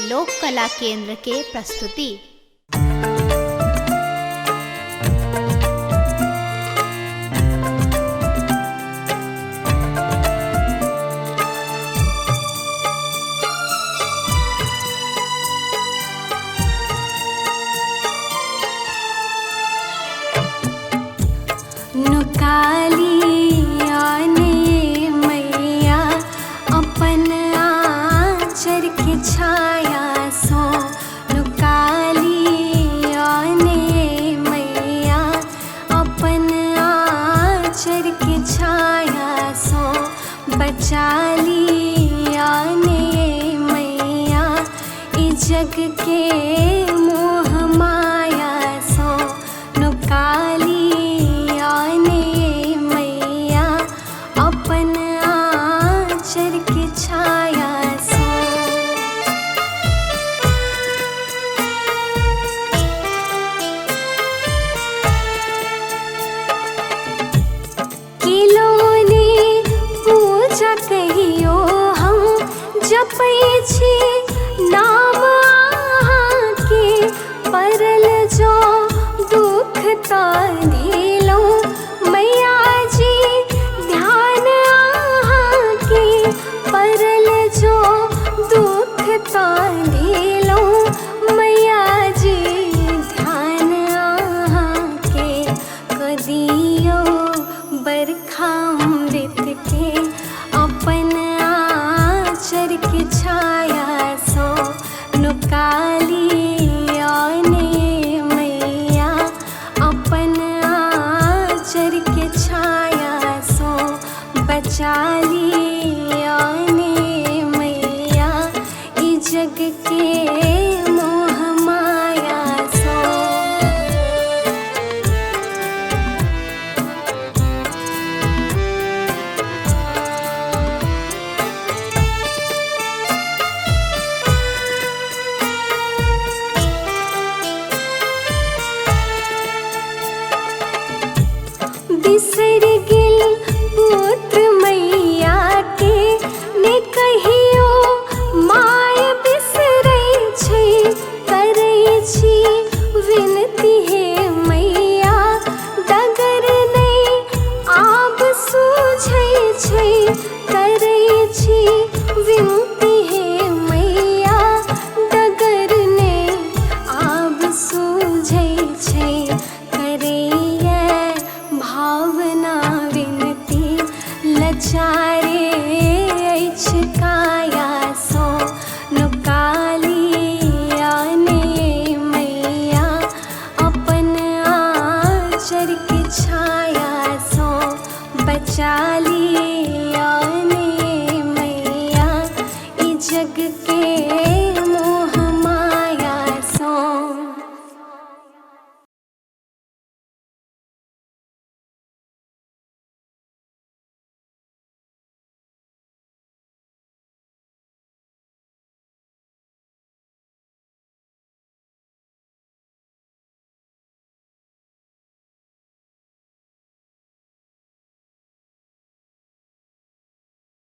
लोक कला केंद्र के प्रस्तुति। जग के मोह माया सो नुकाली आने मैया अपन आँचर की छाया सो। किलोने पूजा कहियो हम जपै छी नाम आहाँ के, परल जो दुख ताधिलो मैया जी ध्यान आहाँ के, परल जो दुख ताधिलो मैया जी ध्यान आहाँ के। कदियो बरखा अमृत के अपन आँचर की छाया सो नुकाली आने मैया अपन आँचर के छाया सो। बचाली आने मैया ई जग के मोह माया सो। बिसर गेल पुत्र मैया के ने कहियो माय बिसरै छै, करै छी विनती हे मैया डगर नै आब सूझै छै, करै छी विनती हे मैया डगर नै आब सूझै छै। भावना विनती लचारे अछि काया सो नुकाली आने मैया अपन आँचर की छाया सो। बचाली